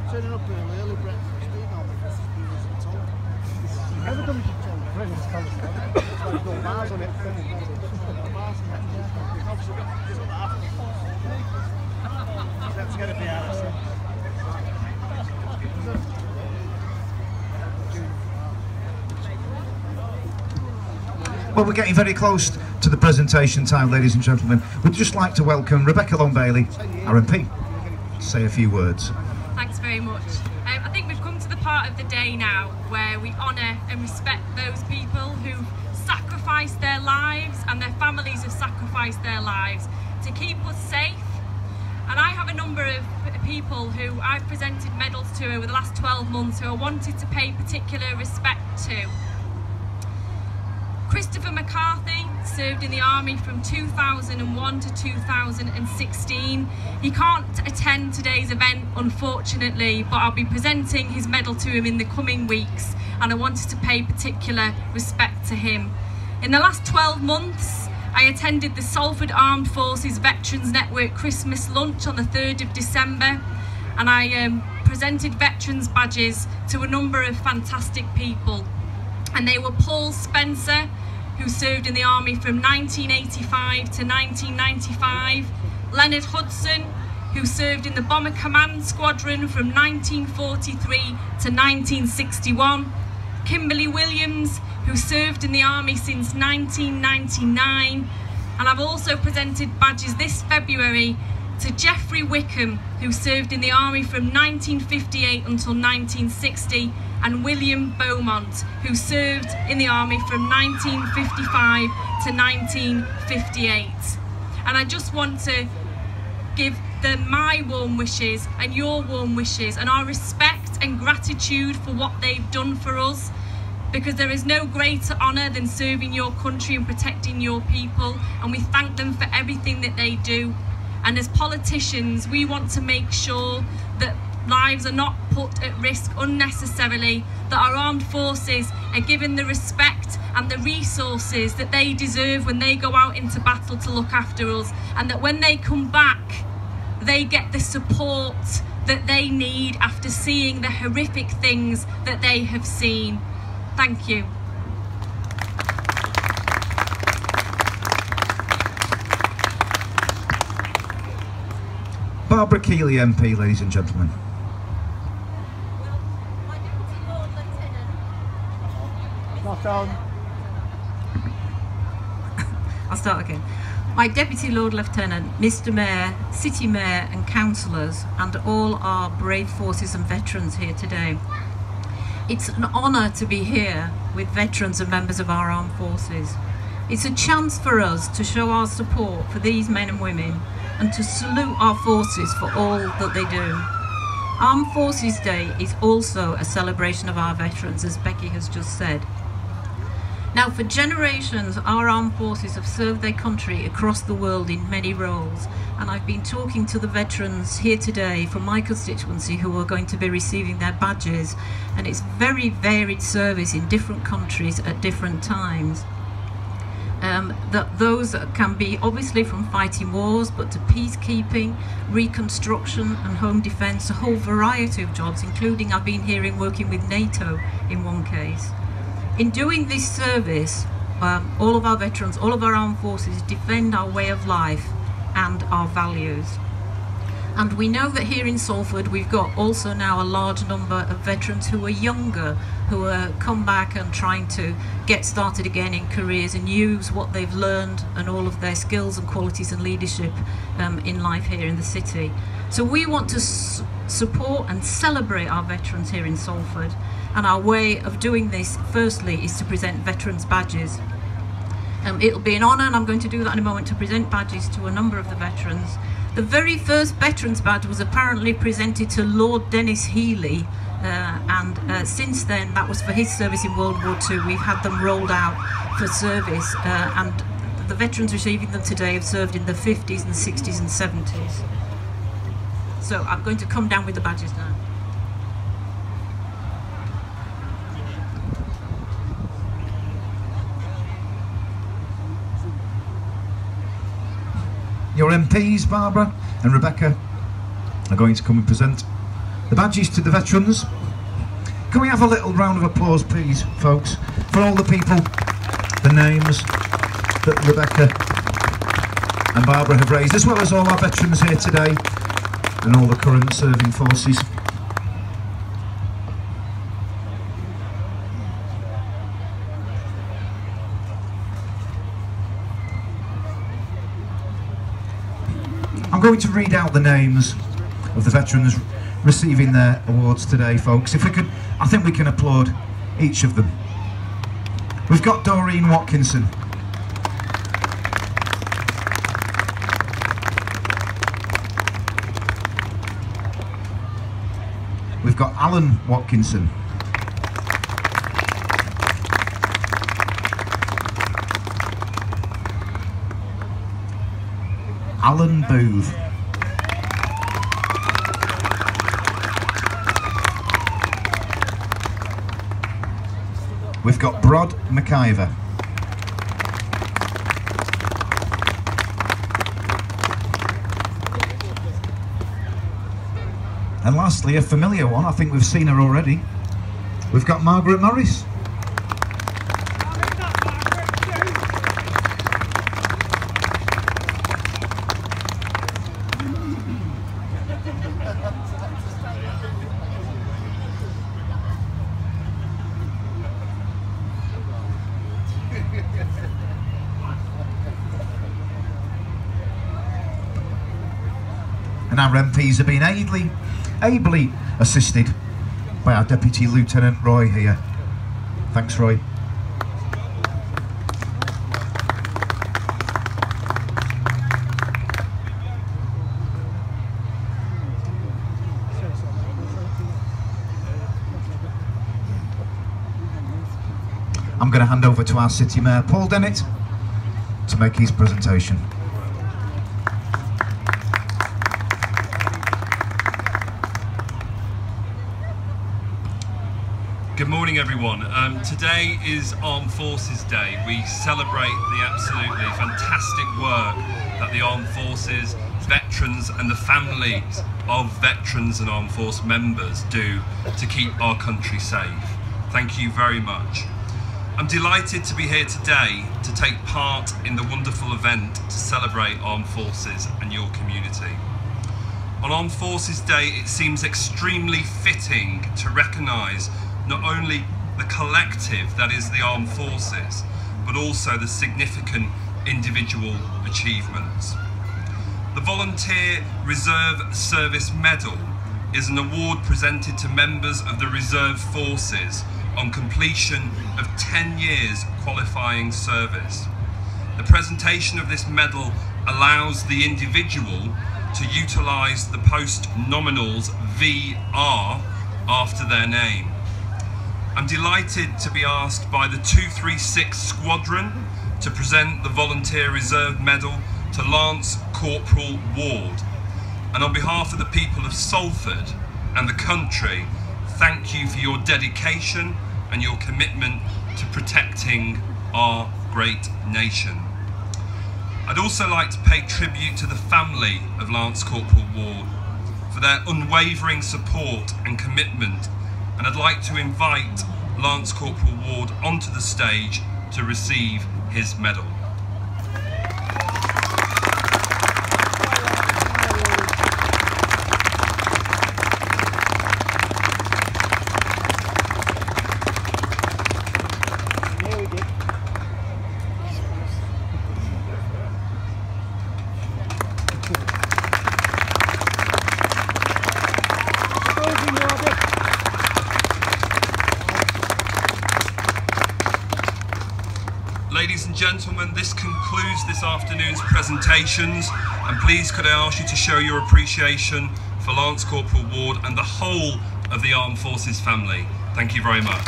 Turning up early breakfast, doing all the never done it until Britain's college. That's why you go Mars on it. That's going to be ours. Well, we're getting very close to the presentation time, ladies and gentlemen. We'd just like to welcome Rebecca Long-Bailey, our MP, to say a few words. Thanks very much. I think we've come to the part of the day now where we honour and respect those people who've sacrificed their lives and their families have sacrificed their lives to keep us safe. And I have a number of people who I've presented medals to over the last 12 months who I wanted to pay particular respect to. Christopher McCarthy served in the army from 2001 to 2016. He can't attend today's event, unfortunately, but I'll be presenting his medal to him in the coming weeks, and I wanted to pay particular respect to him. In the last 12 months, I attended the Salford Armed Forces Veterans Network Christmas lunch on the 3rd of December, and I presented veterans badges to a number of fantastic people. And they were Paul Spencer, who served in the army from 1985 to 1995, Leonard Hudson, who served in the Bomber Command Squadron from 1943 to 1961, Kimberly Williams, who served in the army since 1999, and I've also presented badges this February to Geoffrey Wickham, who served in the army from 1958 until 1960, and William Beaumont, who served in the army from 1955 to 1958. And I just want to give my warm wishes and your warm wishes and our respect and gratitude for what they've done for us, because there is no greater honour than serving your country and protecting your people, and we thank them for everything that they do. And as politicians, we want to make sure that lives are not put at risk unnecessarily, that our armed forces are given the respect and the resources that they deserve when they go out into battle to look after us, and that when they come back, they get the support that they need after seeing the horrific things that they have seen. Thank you. Barbara Keeley MP, ladies and gentlemen. I'll start again. My Deputy Lord Lieutenant, Mr Mayor, City Mayor and Councillors, and all our brave forces and veterans here today. It's an honour to be here with veterans and members of our armed forces. It's a chance for us to show our support for these men and women and to salute our forces for all that they do. Armed Forces Day is also a celebration of our veterans, as Becky has just said. Now, for generations, our armed forces have served their country across the world in many roles, and I've been talking to the veterans here today from my constituency who are going to be receiving their badges, and it's very varied service in different countries at different times. Those can be obviously from fighting wars, but to peacekeeping, reconstruction and home defence, a whole variety of jobs, including I've been hearing working with NATO in one case. In doing this service, all of our veterans, all of our armed forces defend our way of life and our values. And we know that here in Salford we've got also now a large number of veterans who are younger, who are come back and trying to get started again in careers and use what they've learned and all of their skills and qualities and leadership in life here in the city. So we want to support and celebrate our veterans here in Salford, and our way of doing this firstly is to present veterans badges. It'll be an honour, and I'm going to do that in a moment, to present badges to a number of the veterans. The very first veterans badge was apparently presented to Lord Dennis Healey, and since then, that was for his service in World War II. We've had them rolled out for service, and the veterans receiving them today have served in the 50s and 60s and 70s. So I'm going to come down with the badges now. Your MPs, Barbara and Rebecca, are going to come and present the badges to the veterans. Can we have a little round of applause, please, folks, for all the people, the names that Rebecca and Barbara have raised, as well as all our veterans here today and all the current serving forces. I'm going to read out the names of the veterans receiving their awards today, folks. If we could, I think we can applaud each of them. We've got Doreen Watkinson. We've got Alan Watkinson. Alan Booth. We've got Brod McIver. And lastly, a familiar one, I think we've seen her already. We've got Margaret Morris. And our MPs have been ably assisted by our Deputy Lieutenant Roy here. Thanks, Roy. I'm going to hand over to our City Mayor, Paul Dennett, to make his presentation. Good morning, everyone. Today is Armed Forces Day. We celebrate the absolutely fantastic work that the Armed Forces, veterans and the families of veterans and Armed Force members do to keep our country safe. Thank you very much. I'm delighted to be here today to take part in the wonderful event to celebrate Armed Forces and your community. On Armed Forces Day, it seems extremely fitting to recognise not only the collective that is the Armed Forces, but also the significant individual achievements. The Volunteer Reserve Service Medal is an award presented to members of the Reserve Forces on completion of 10 years qualifying service. The presentation of this medal allows the individual to utilise the post nominals VR after their name. I'm delighted to be asked by the 236 Squadron to present the Volunteer Reserve Medal to Lance Corporal Ward. And on behalf of the people of Salford and the country, thank you for your dedication and your commitment to protecting our great nation. I'd also like to pay tribute to the family of Lance Corporal Ward for their unwavering support and commitment, and I'd like to invite Lance Corporal Ward onto the stage to receive his medal. Ladies and gentlemen, this concludes this afternoon's presentations, and please could I ask you to show your appreciation for Lance Corporal Ward and the whole of the Armed Forces family. Thank you very much.